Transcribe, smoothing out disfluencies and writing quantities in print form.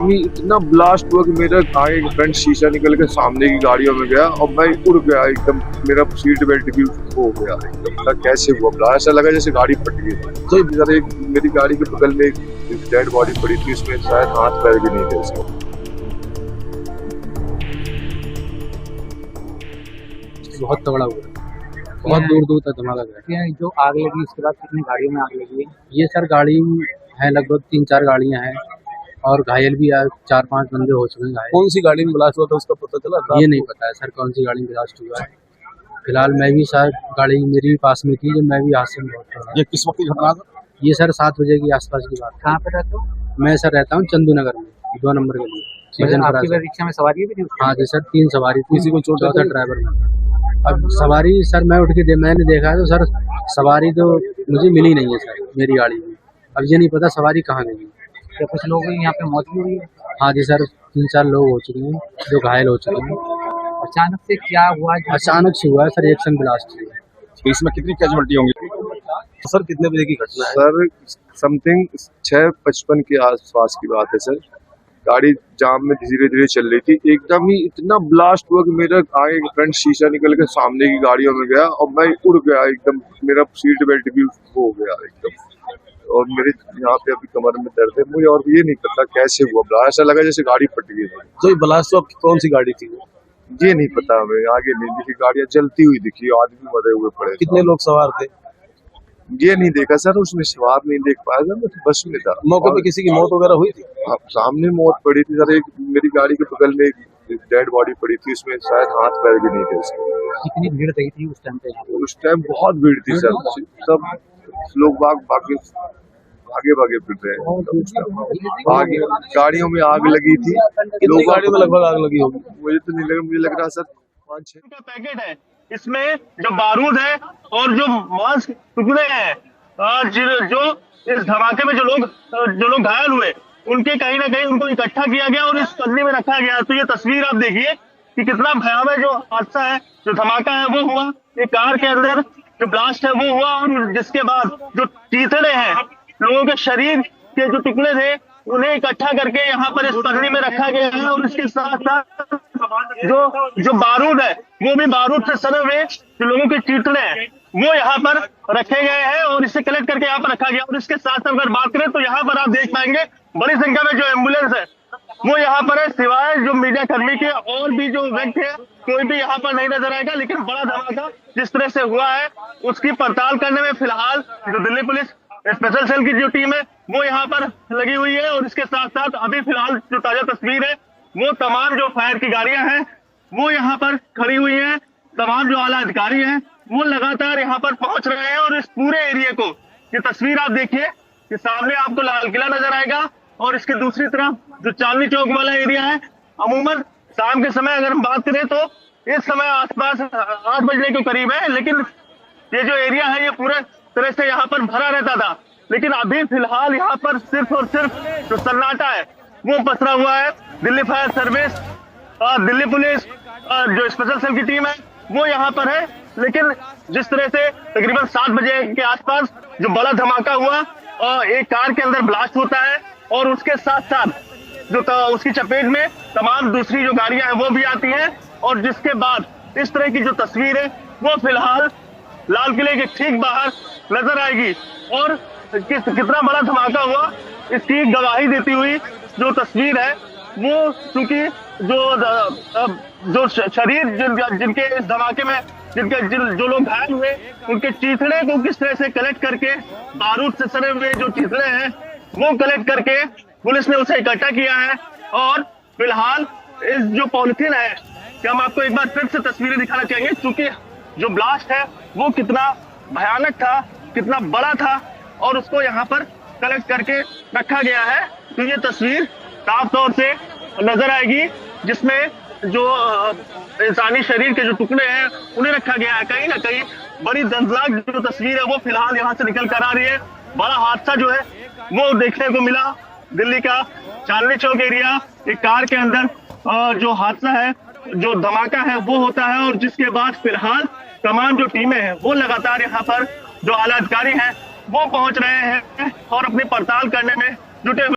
ये इतना ब्लास्ट हुआ कि मेरा आगे फ्रंट शीशा निकल के सामने की गाड़ियों में गया और मैं उड़ गया एकदम। मेरा सीट बेल्ट भी हो गया एकदम। मतलब कैसे हुआ ब्लास्ट? ऐसा लगा जैसे गाड़ी फट गई। तो इधर एक मेरी गाड़ी के बगल में एक डेड बॉडी पड़ी थी, उसमें शायद हाथ पैर भी नहीं थे उसको। बहुत तगड़ा हुआ, बहुत दूर दूर तक धमाका गया। जो आग लगी उसके बाद कितनी गाड़ियों में आग लगी है? ये सर गाड़ी है, लगभग 3-4 गाड़ियां हैं और घायल भी 4-5 बंदे हो चुके हैं घायल। कौन सी गाड़ी में ब्लास्ट हुआ था उसका पता चला? ये नहीं पता है सर कौन सी गाड़ी में ब्लास्ट हुआ है। फिलहाल मैं भी शायद गाड़ी मेरी भी पास में थी जब मैं भी हादसे में बहुत। ये किस वक्त की घटना था? ये सर 7 बजे के आसपास की बात। कहाँ पे रहते हो? मैं सर रहता हूँ चंदू नगर में, 2 नंबर के लिए। आपकी रिक्शा में सवारी भी थी? हाँ जी सर, 3 सवारी थी। किसी को चोट था ड्राइवर में। अब सवारी सर मैं उठ के मैंने देखा तो सर सवारी तो मुझे मिली नहीं है सर मेरी गाड़ी में। अब ये नहीं पता सवारी कहाँ गई। तो कुछ लोग यहाँ पे मौत भी हुई है? हाँ जी सर, 3-4 लोग हो चुके हैं जो घायल हो चुके हैं। अचानक से क्या हुआ? अचानक से हुआ है सर, एक्शन ब्लास्ट हुआ। इसमें कितनी कैजुअल्टी होंगी सर? कितने बजे की घटना है? सर समथिंग 6:55 के आसपास की बात है सर। गाड़ी जाम में धीरे धीरे चल रही थी, एकदम ही इतना ब्लास्ट हुआ कि मेरा आगे फ्रंट शीशा निकल के सामने की गाड़ियों में गया और मैं उड़ गया एकदम। मेरा सीट बेल्ट भी हो गया एकदम और मेरे यहाँ पे अभी कमर में दर्द है मुझे। और ये नहीं पता कैसे हुआ ब्लास्ट, ऐसा लगा जैसे गाड़ी फट गई। तो ये ब्लास्ट आपकी कौन सी गाड़ी थी? ये नहीं पता हमें, आगे नहीं दिखी, गाड़ियां जलती हुई दिखी, आदमी मरे हुए पड़े। कितने लोग सवार थे? ये नहीं देखा सर, उसमें सवार नहीं देख पाया था, मैं बस में था। मौके पे किसी की मौत वगैरह हुई थी? सामने मौत पड़ी थी सर, एक मेरी गाड़ी के बगल में एक डेड बॉडी पड़ी थी, उसमें शायद हाथ पैर भी नहीं थे उसके। कितनी भीड़ रही थी उस टाइम पे? उस टाइम बहुत भीड़ थी सर, सब लोग भागे भागे फिर रहे हैं। आगे गाड़ियों में आग लगी थी। कितनी गाड़ियों में लगभग आग लगी होगी? मुझे तो नहीं लगा, मुझे लग रहा सर 5-6 का पैकेट है। इसमें जो बारूद है और जो मांस टुकड़े हैं और जो इस धमाके में जो लोग घायल हुए उनके कहीं ना कहीं उनको इकट्ठा किया गया और इस पन्नी में रखा गया। तो ये तस्वीर आप देखिए कि कितना भयावह जो हादसा है, जो धमाका है वो हुआ। एक कार के अंदर जो ब्लास्ट है वो हुआ और जिसके बाद जो चीथड़े हैं, लोगों के शरीर के जो टुकड़े थे उन्हें इकट्ठा करके यहाँ पर इस पन्नी में रखा गया है और इसके साथ साथ जो बारूद है वो भी बारूद से सने हुए जो लोगों के चीथड़े हैं वो यहाँ पर रखे गए हैं और इसे कलेक्ट करके यहाँ पर रखा गया। और इसके साथ अगर बात करें तो यहाँ पर आप देख पाएंगे बड़ी संख्या में जो एम्बुलेंस है वो यहाँ पर है। सिवाय जो मीडिया कर्मी के और भी जो व्यक्ति है कोई भी यहाँ पर नहीं नजर आएगा। लेकिन बड़ा धमाका जिस तरह से हुआ है उसकी पड़ताल करने में फिलहाल जो दिल्ली पुलिस स्पेशल सेल की जो टीम है वो यहाँ पर लगी हुई है। और इसके साथ साथ अभी फिलहाल जो ताजा तस्वीर है वो तमाम जो फायर की गाड़ियां हैं वो यहाँ पर खड़ी हुई हैं। तमाम जो आला अधिकारी हैं वो लगातार यहाँ पर पहुंच रहे हैं और इस पूरे एरिया को, ये तस्वीर आप देखिए कि सामने आपको लाल किला नजर आएगा और इसके दूसरी तरफ जो चांदनी चौक वाला एरिया है। अमूमन शाम के समय अगर हम बात करें तो इस समय आसपास 8 बजने के करीब है, लेकिन ये जो एरिया है ये पूरे तरह से यहाँ पर भरा रहता था। लेकिन अभी फिलहाल यहाँ पर सिर्फ और सिर्फ जो सन्नाटा है वो पसरा हुआ है। Delhi fire service, Delhi police, जो स्पेशल सेल की टीम है वो यहाँ पर है। लेकिन जिस तरह से तकरीबन 7 बजे के आसपास जो बड़ा धमाका हुआ और एक कार के अंदर ब्लास्ट होता है और उसके साथ साथ जो उसकी चपेट में तमाम दूसरी जो गाड़ियां हैं वो भी आती हैं और जिसके बाद इस तरह की जो तस्वीर है वो फिलहाल लाल किले के ठीक बाहर नजर आएगी। और कितना बड़ा धमाका हुआ इसकी गवाही देती हुई जो तस्वीर है वो, चूंकि जो शरीर जिनके इस धमाके में जो लोग घायल हुए उनके चीथड़े को किस तरह से कलेक्ट करके बारूद से सने हुए जो चीथड़े हैं वो कलेक्ट करके पुलिस ने उसे इकट्ठा किया है। और फिलहाल इस जो पॉलिथीन है कि हम आपको एक बार फिर से तस्वीरें दिखाना चाहेंगे, क्योंकि जो ब्लास्ट है वो कितना भयानक था, कितना बड़ा था और उसको यहाँ पर कलेक्ट करके रखा गया है। तो ये तस्वीर साफ तौर से नजर आएगी जिसमें जो इंसानी शरीर के जो टुकड़े हैं उन्हें रखा गया है। कहीं ना कहीं बड़ी दर्दनाक जो तस्वीर है वो फिलहाल यहाँ से निकल कर आ रही है। बड़ा हादसा जो है वो देखने को मिला दिल्ली का चांदनी चौक एरिया। एक कार के अंदर जो हादसा है, जो धमाका है वो होता है और जिसके बाद फिलहाल तमाम जो टीमें हैं वो लगातार यहाँ पर जो आला अधिकारी हैं वो पहुंच रहे हैं और अपनी पड़ताल करने में जुटे हुए